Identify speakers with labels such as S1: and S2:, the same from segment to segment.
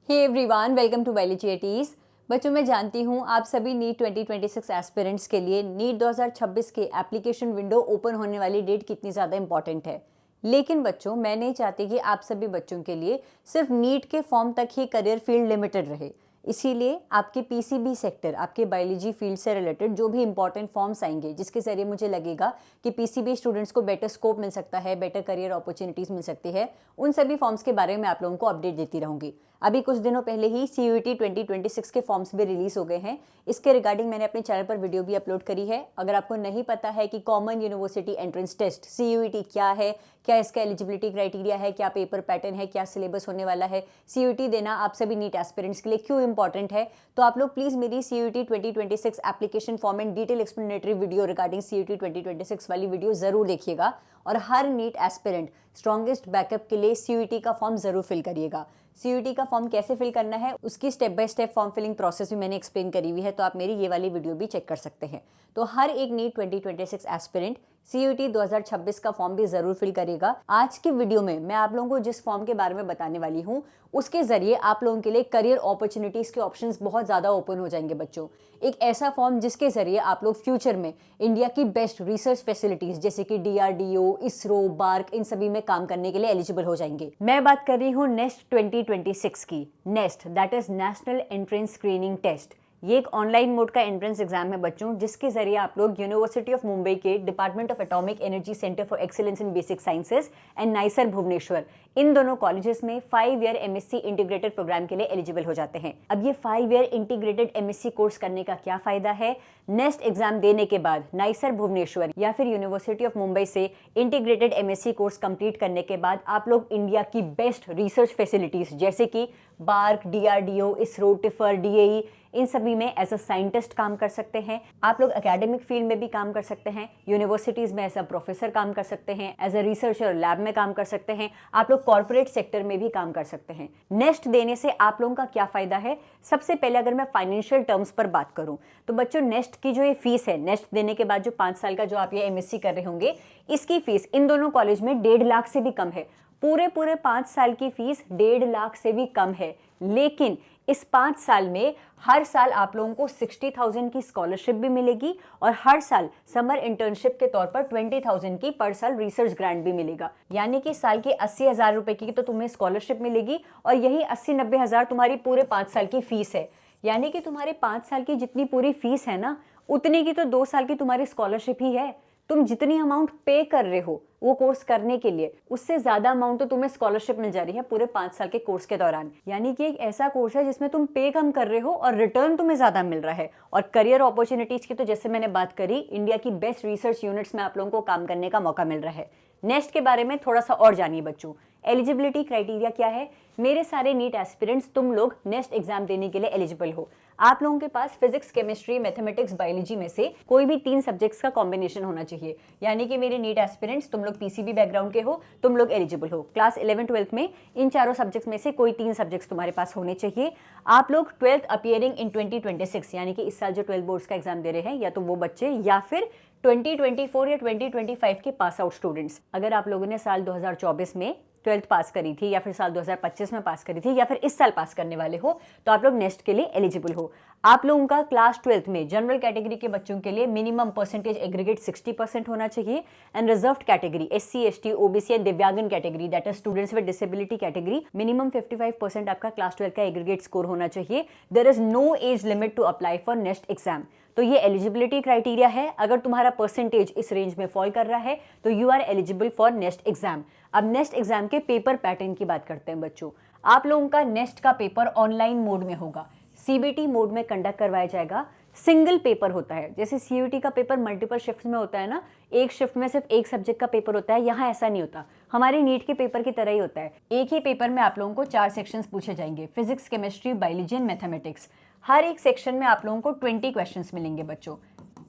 S1: Hey everyone, welcome to biology eighties. बच्चों, मैं जानती हूँ आप सभी नीट 2026 एस्पिरेंट्स के लिए नीट 2026 के एप्लीकेशन विंडो ओपन होने वाली डेट कितनी ज़्यादा इंपॉर्टेंट है। लेकिन बच्चों, मैं नहीं चाहती कि आप सभी बच्चों के लिए सिर्फ नीट के फॉर्म तक ही करियर फील्ड लिमिटेड रहे। इसीलिए आपके पीसीबी सेक्टर, आपके बायोलॉजी फील्ड से रिलेटेड जो भी इंपॉर्टेंट फॉर्म्स आएंगे जिसके जरिए मुझे लगेगा कि पीसीबी स्टूडेंट्स को बेटर स्कोप मिल सकता है, बेटर करियर अपॉर्चुनिटीज़ मिल सकती है, उन सभी फॉर्म्स के बारे में आप लोगों को अपडेट देती रहूंगी। अभी कुछ दिनों पहले ही सीयूईटी 2026 के फॉर्म्स भी रिलीज हो गए हैं। इसके रिगार्डिंग मैंने अपने चैनल पर वीडियो भी अपलोड करी है। अगर आपको नहीं पता है कि common university entrance test CUET क्या है, क्या इसका एलिजिबिलिटी क्राइटेरिया है, क्या पेपर पैटर्न है, क्या सिलेबस होने वाला है, सीयूईटी देना आप सभी नीट एस्पिरेंट्स के लिए क्यों इंपॉर्टेंट है, तो आप लोग प्लीज मेरी CUET 2026 application form and detail explanatory video regarding CUET 2026 वाली वीडियो जरूर देखिएगा। और हर नीट एस्पिरेंट स्ट्रॉन्गेस्ट बैकअप के लिए सीयूईटी का फॉर्म जरूर फिल करिएगा। सीयूईटी का फॉर्म कैसे फिल करना है उसकी step by step form filling process भी मैंने एक्सप्लेन करी हुई है, तो आप मेरी ये वाली वीडियो भी चेक कर सकते हैं। तो हर एक नीट 2026 एस्पिरेंट सीयूईटी 2026 का फॉर्म भी जरूर फिल करेगा। आज की वीडियो में मैं आप लोगों को जिस फॉर्म के बारे में बताने वाली हूँ उसके जरिए आप लोगों के लिए करियर अपॉर्चुनिटीज के ऑप्शंस बहुत ज्यादा ओपन हो जाएंगे बच्चों। एक ऐसा फॉर्म जिसके जरिए आप लोग फ्यूचर में इंडिया की बेस्ट रिसर्च फैसिलिटीज जैसे कि डीआरडीओ, इसरो, बार्क, इन सभी में काम करने के लिए एलिजिबल हो जाएंगे। मैं बात कर रही हूँ नेस्ट 2026 की। NEST that is national entrance screening test. ये एक ऑनलाइन मोड का एंट्रेंस एग्जाम है बच्चों, जिसके जरिए आप लोग यूनिवर्सिटी ऑफ मुंबई के department of atomic energy centre for excellence in basic sciences and NISER Bhubaneswar, इन दोनों कॉलेजेस में 5 ईयर एमएससी इंटीग्रेटेड प्रोग्राम के लिए एलिजिबल हो जाते हैं। अब ये 5 ईयर इंटीग्रेटेड एमएससी कोर्स करने का क्या फायदा है? नेक्स्ट एग्जाम देने के बाद नाइसर भुवनेश्वर या फिर यूनिवर्सिटी ऑफ मुंबई से इंटीग्रेटेड एमएससी कोर्स कंप्लीट करने के बाद आप लोग इंडिया की बेस्ट रिसर्च फैसिलिटीज जैसे कि BARC, DRDO, ISRO, TIFR, DAE, इन सभी में एज अ साइंटिस्ट काम कर सकते हैं। आप लोग एकेडमिक फील्ड में भी काम कर सकते हैं, यूनिवर्सिटीज में एज अ प्रोफेसर काम कर सकते हैं, एज अ रिसर्चर लैब में काम कर सकते हैं, आप लोग कॉर्पोरेट सेक्टर में भी काम कर सकते हैं। नेक्स्ट देने से आप लोगों का क्या फायदा है? सबसे पहले अगर मैं फाइनेंशियल टर्म्स पर बात करूं तो बच्चों, नेक्स्ट की जो ये फीस है, नेक्स्ट देने के बाद जो 5 साल का जो आप ये एमएससी कर रहे होंगे, इसकी फीस इन दोनों कॉलेज में 1.5 लाख से भी कम है। पूरे 5 साल की फीस 1.5 लाख से भी कम है। लेकिन इस 5 साल में हर साल आप लोगों को 60,000 की स्कॉलरशिप भी मिलेगी और हर साल समर इंटर्नशिप के तौर पर 20,000 की पर साल रिसर्च ग्रांट भी मिलेगा। यानी कि साल के 80,000 रुपए की तो तुम्हें स्कॉलरशिप मिलेगी और यही 80-90 हजार तुम्हारी पूरे 5 साल की फीस है। यानी कि तुम्हारे 5 साल की जितनी पूरी फीस है ना, उतनी की तो 2 साल की तुम्हारी स्कॉलरशिप ही है। तुम जितनी अमाउंट पे कर रहे हो वो कोर्स करने के लिए, उससे ज्यादा अमाउंट तो तुम्हें स्कॉलरशिप मिल जा रही है पूरे 5 साल के कोर्स के दौरान। यानी कि एक ऐसा कोर्स है जिसमें तुम पे कम कर रहे हो और रिटर्न तुम्हें ज्यादा मिल रहा है। और करियर अपॉर्चुनिटीज की तो जैसे मैंने बात करी, इंडिया की बेस्ट रिसर्च यूनिट्स में आप लोगों को काम करने का मौका मिल रहा है। नेक्स्ट के बारे में थोड़ा सा और जानिए बच्चों। एलिजिबिलिटी क्राइटेरिया क्या है? मेरे सारे नीट एस्पिरेंट्स, तुम लोग नेक्स्ट एग्जाम देने के लिए एलिजिबल हो। आप लोगों के पास फिजिक्स, केमिस्ट्री, मैथमेटिक्स, बायोलॉजी में से कोई भी 3 सब्जेक्ट्स का कॉम्बिनेशन होना चाहिए। यानी कि मेरे नीट एस्पिरेंट्स, तुम लोग पीसीबी बैकग्राउंड के हो, तुम लोग एलिजिबल हो। क्लास 11-12 में इन चारों सब्जेक्ट्स में से कोई 3 सब्जेक्ट्स तुम्हारे पास होने चाहिए। आप लोग 12th अपियरिंग इन 2026, यानी कि इस साल जो 12 बोर्ड्स का एग्जाम दे रहे हैं, या तो वो बच्चे या फिर 2024 या 2025 के पास आउट स्टूडेंट्स। अगर आप लोगों ने साल 2024 में 12th पास करी थी या फिर साल 2025 में पास करी थी या फिर इस साल पास करने वाले हो, तो आप लोग नेक्स्ट के लिए एलिजिबल हो। आप लोगों का क्लास 12th में जनरल कैटेगरी के बच्चों के लिए मिनिमम परसेंटेज एग्रीगेट 60% होना चाहिए and reserved category SC, ST, OBC and दिव्यांगन category that is students with disability category minimum 55% आपका क्लास 12 का एग्रीगेट स्कोर होना चाहिए। There is no age limit to apply for next exam. तो ये eligibility criteria है। अगर तुम्हारा परसेंटेज इस रेंज में फॉल कर रहा है तो you are eligible for next exam. अब नेक्स्ट एग्जाम के पेपर पैटर्न की बात करते हैं बच्चों। आप लोगों का नेक्स्ट का पेपर ऑनलाइन मोड में होगा, सीबीटी मोड में कंडक्ट करवाया जाएगा। सिंगल पेपर होता है, जैसे सीयूईटी का पेपर मल्टीपल शिफ्ट में होता है ना, एक शिफ्ट में सिर्फ एक सब्जेक्ट का पेपर होता है, यहाँ ऐसा नहीं होता। हमारे नीट के पेपर की तरह ही होता है। एक ही पेपर में आप लोगों को 4 सेक्शंस पूछे जाएंगे, physics, chemistry, biology and mathematics. हर एक सेक्शन में आप लोगों को 20 क्वेश्चंस मिलेंगे बच्चों,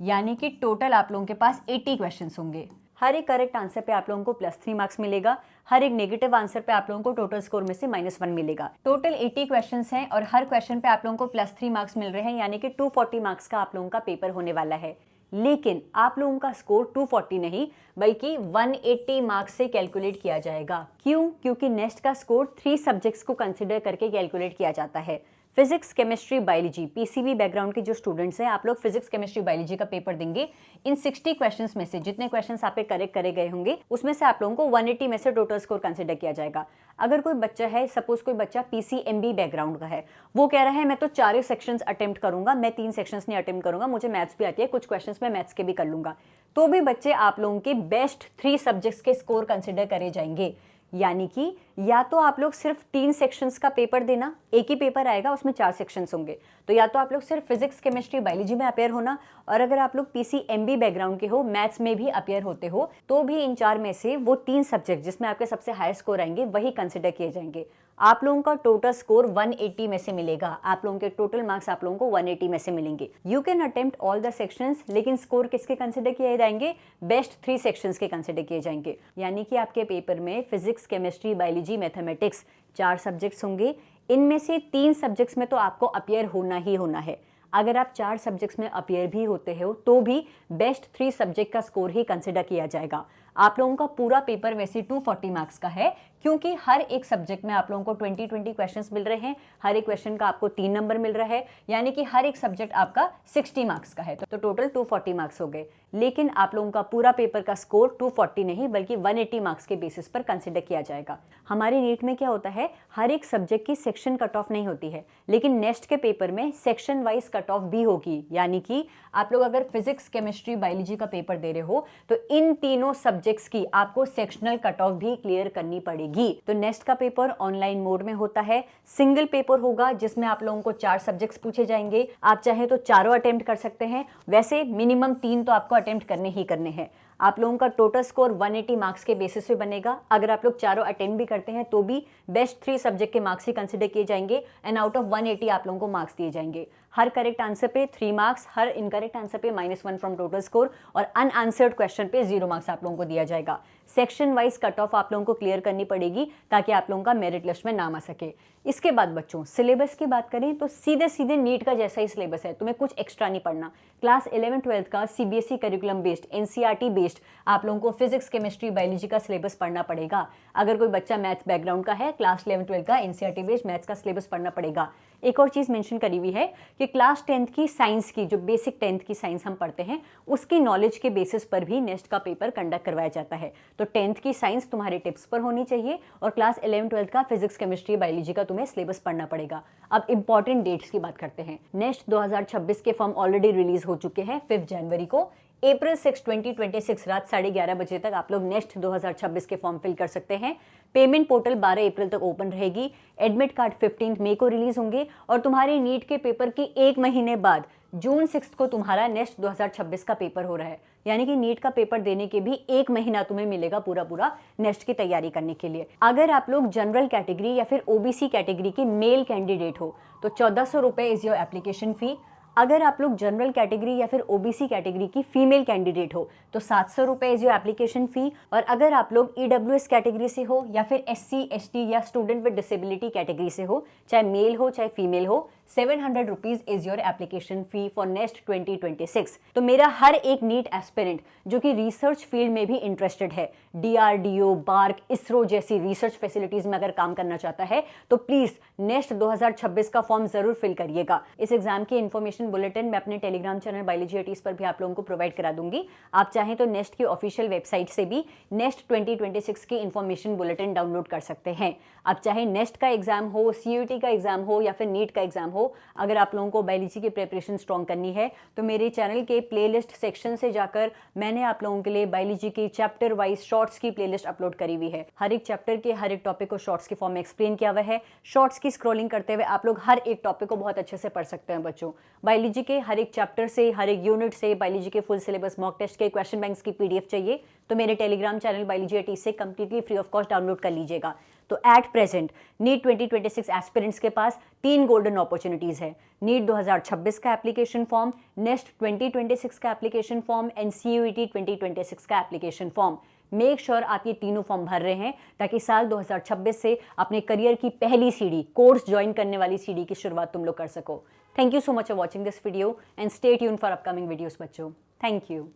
S1: यानी कि टोटल आप लोगों के पास 80 क्वेश्चंस होंगे। हर एक करेक्ट आंसर पे आप लोगों को +3 मार्क्स मिलेगा, हर एक नेगेटिव आंसर पे आप लोगों को टोटल स्कोर में से -1 मिलेगा। टोटल 80 क्वेश्चंस हैं और हर क्वेश्चन पे आप लोगों को +3 मार्क्स मिल रहे हैं, यानी कि 240 मार्क्स का आप लोगों का पेपर होने वाला है। लेकिन आप लोगों का स्कोर 240 नहीं बल्कि 180 मार्क्स से कैलकुलेट किया जाएगा। क्यों? क्योंकि नेक्स्ट का स्कोर 3 सब्जेक्ट्स को कंसिडर करके कैलकुलेट किया जाता है। Physics, chemistry, biology, PCB background के जो स्टूडेंट्स हैं, आप लोग फिजिक्स, केमिस्ट्री, बायोलॉजी का पेपर देंगे। इन 60 क्वेश्चंस में से जितने क्वेश्चंस आपके करेक्ट करे गए होंगे उसमें से आप लोगों को 180 में से टोटल स्कोर कंसिडर किया जाएगा। अगर कोई बच्चा है, सपोज कोई बच्चा पीसीएमबी बैकग्राउंड का है, वो कह रहा है मैं तो 4 सेक्शंस अटेम्प्ट करूंगा, मैं 3 सेक्शंस नहीं अटेम्प्ट करूंगा, मुझे मैथ्स भी आती है, कुछ क्वेश्चंस मैं मैथ्स के भी कर लूंगा, तो भी बच्चे आप लोगों के बेस्ट 3 सब्जेक्ट्स के स्कोर कंसिडर करे जाएंगे। यानी कि या तो आप लोग सिर्फ 3 सेक्शंस का पेपर देना, एक ही पेपर आएगा उसमें 4 सेक्शंस होंगे, तो या तो आप लोग सिर्फ फिजिक्स, केमिस्ट्री, बायोलॉजी में अपेयर होना, और अगर आप लोग पीसीएमबी बैकग्राउंड के हो, मैथ्स में भी अपेयर होते हो, तो भी इन 4 में से वो 3 सब्जेक्ट जिसमें आपके सबसे हाई स्कोर आएंगे वही कंसिडर किए जाएंगे। आप लोगों का टोटल स्कोर 180 में से मिलेगा। आप लोगों के टोटल मार्क्स आप लोगों को 180 में से मिलेंगे। You can attempt all the sections, लेकिन स्कोर किसके कंसिडर किए जाएंगे? बेस्ट 3 सेक्शंस के कंसिडर किए जाएंगे। यानी कि आपके पेपर में physics, chemistry, biology, mathematics 4 subjects होंगे। इनमें से 3 सब्जेक्ट्स में तो आपको अपियर होना ही होना है। अगर आप 4 सब्जेक्ट्स में अपियर भी होते हो तो भी बेस्ट 3 सब्जेक्ट का स्कोर ही कंसिडर किया जाएगा। आप लोगों का पूरा पेपर वैसे 240 मार्क्स का है, क्योंकि हर एक सब्जेक्ट में आप लोगों को 20-20 क्वेश्चंस मिल रहे हैं। हर एक क्वेश्चन का आपको 3 नंबर मिल रहा है, यानी कि हर एक सब्जेक्ट आपका 60 मार्क्स का है, तो टोटल 240 मार्क्स हो गए। लेकिन आप लोगों का पूरा पेपर का स्कोर 240 नहीं बल्कि 180 मार्क्स के बेसिस पर कंसिडर किया जाएगा। हमारी नीट में क्या होता है, हर एक सब्जेक्ट की सेक्शन कट ऑफ नहीं होती है, लेकिन नेक्स्ट के पेपर में सेक्शन वाइज कट ऑफ भी होगी। यानी कि आप लोग अगर फिजिक्स, केमिस्ट्री, बायोलॉजी का पेपर दे रहे हो तो इन तीनों सब्जेक्ट्स की आपको सेक्शनल कट ऑफ भी क्लियर करनी पड़ेगी। तो नेक्स्ट का पेपर ऑनलाइन मोड में होता है। सिंगल पेपर होगा जिसमें आप लोगों को 4 सब्जेक्ट्स पूछे जाएंगे। आप चाहे तो चारों अटेम्प्ट कर सकते हैं, वैसे मिनिमम 3 तो आपको अटेम्प्ट करने ही करने हैं। आप लोगों का टोटल स्कोर 180 मार्क्स के बेसिस पे बनेगा। अगर आप लोग चारों अटेम्प्ट भी करते हैं तो भी बेस्ट 3 सब्जेक्ट के मार्क्स ही कंसिडर किए जाएंगे एंड आउट ऑफ 180 आप लोगों को मार्क्स दिए जाएंगे। हर करेक्ट आंसर पे 3 मार्क्स, हर इनकरेक्ट आंसर पे -1 फ्रॉम टोटल स्कोर, और अनआंसर्ड क्वेश्चन पे 0 मार्क्स आप लोगों को दिया जाएगा। सेक्शन वाइज कट ऑफ आप लोगों को क्लियर करनी पड़ेगी ताकि आप लोगों का मेरिट लिस्ट में नाम आ सके। इसके बाद बच्चों सिलेबस की बात करें तो सीधे सीधे नीट का जैसा ही सिलेबस है, तुम्हें कुछ एक्स्ट्रा नहीं पढ़ना। क्लास 11-12 का CBSE curriculum based, NCERT based आप लोगों को फिजिक्स, केमिस्ट्री, बायोलॉजी का सिलेबस पढ़ना पड़ेगा। अगर कोई बच्चा मैथ्स बैकग्राउंड का है, क्लास 11-12 का एनसीईआरटी बेस्ड मैथ्स का सिलेबस पढ़ना पड़ेगा। एक और चीज मेंशन करी हुई है कि क्लास 10th की साइंस की, जो बेसिक 10th की साइंस हम पढ़ते हैं, उसकी नॉलेज के बेसिस पर भी नेक्स्ट का पेपर कंडक्ट करवाया जाता है। तो 10th की साइंस तुम्हारे टिप्स पर होनी चाहिए और क्लास 11-12 का फिजिक्स, केमिस्ट्री, बायोलॉजी का तुम्हें सिलेबस पढ़ना पड़ेगा। अब इंपॉर्टेंट डेट्स की बात करते हैं। नेक्स्ट 2026 के फॉर्म ऑलरेडी रिलीज हो चुके हैं 5 जनवरी को। अप्रैल 6, 2026 रात 11:30 बजे तक आप लोग नेक्स्ट 2026 के फॉर्म फिल कर सकते हैं। पेमेंट पोर्टल 12 अप्रैल तक ओपन रहेगी। एडमिट कार्ड 15 मई को रिलीज होंगे और तुम्हारे नीट के पेपर की 1 महीने बाद जून 6 को तुम्हारा नेक्स्ट 2026 का पेपर हो रहा है। यानी कि नीट का पेपर देने के भी 1 महीना तुम्हें मिलेगा पूरा नेक्स्ट की तैयारी करने के लिए। अगर आप लोग जनरल कैटेगरी या फिर ओबीसी कैटेगरी के मेल कैंडिडेट हो तो 1400 रुपए इज योर एप्लीकेशन फी। अगर आप लोग जनरल कैटेगरी या फिर ओबीसी कैटेगरी की फीमेल कैंडिडेट हो तो 700 रुपए इज योर एप्लीकेशन फी। और अगर आप लोग ईडब्ल्यूएस कैटेगरी से हो या फिर एससी, एसटी या स्टूडेंट विद डिसेबिलिटी कैटेगरी से हो, चाहे मेल हो चाहे फीमेल हो, 700 rupees is your application fee for next 2026। तो मेरा हर एक नीट एस्पिरेंट जो कि रिसर्च फील्ड में भी इंटरेस्टेड है, डीआरडीओ, बार्क, इसरो जैसी रिसर्च फैसिलिटीज में अगर काम करना चाहता है तो प्लीज नेक्स्ट 2026 का फॉर्म जरूर फिल करिएगा। इस एग्जाम की इन्फॉर्मेशन बुलेटिन मैं अपने टेलीग्राम चैनल बायोलॉजी एटीज पर भी आप लोगों को प्रोवाइड करा दूंगी। आप चाहें तो नेक्स्ट की ऑफिशियल वेबसाइट से भी नेक्स्ट 2026 की इन्फॉर्मेशन बुलेटिन डाउनलोड कर सकते हैं। आप चाहे नेक्स्ट का एग्जाम हो, सीयूटी का एग्जाम हो या फिर नीट का एग्जाम हो, अगर आप लोगों को बायोलॉजी की प्रिपरेशन स्ट्रॉन्ग करनी है तो मेरे चैनल के प्लेलिस्ट सेक्शन से जाकर मैंने आप लोगों के लिए बायोलॉजी की चैप्टर वाइज शॉर्ट्स की प्लेलिस्ट अपलोड करी हुई है। हर एक चैप्टर के हर एक टॉपिक को शॉर्ट्स की फॉर्म में एक्सप्लेन किया हुआ है। शॉर्ट्स की स्क्रॉलिंग करते हुए आप लोग हर एक टॉपिक को बहुत अच्छे से पढ़ सकते हैं बच्चों। बायोलॉजी के हर एक चैप्टर से, हर एक यूनिट से, बायोलॉजी के फुल सिलेबस, मॉक टेस्ट के क्वेश्चन बैंक्स की पीडीएफ चाहिए तो मेरे टेलीग्राम चैनल बायोलॉजी एटीज से completely free of cost download कर लीजिएगा। तो एट प्रेजेंट नीट 2026 एस्पिरेंट्स के पास 3 गोल्डन अपॉर्चुनिटीज है। नीट 2026 का एप्लीकेशन फॉर्म, नेक्स्ट 2026 का एप्लीकेशन फॉर्म एंड सीयूईटी 2026 का एप्लीकेशन फॉर्म। मेक श्योर आप ये तीनों फॉर्म भर रहे हैं ताकि साल 2026 से अपने करियर की पहली सीढ़ी, कोर्स ज्वाइन करने वाली सीढ़ी की शुरुआत तुम लोग कर सको। Thank you so much for watching this video and stay tuned for upcoming videos बच्चों। Thank you.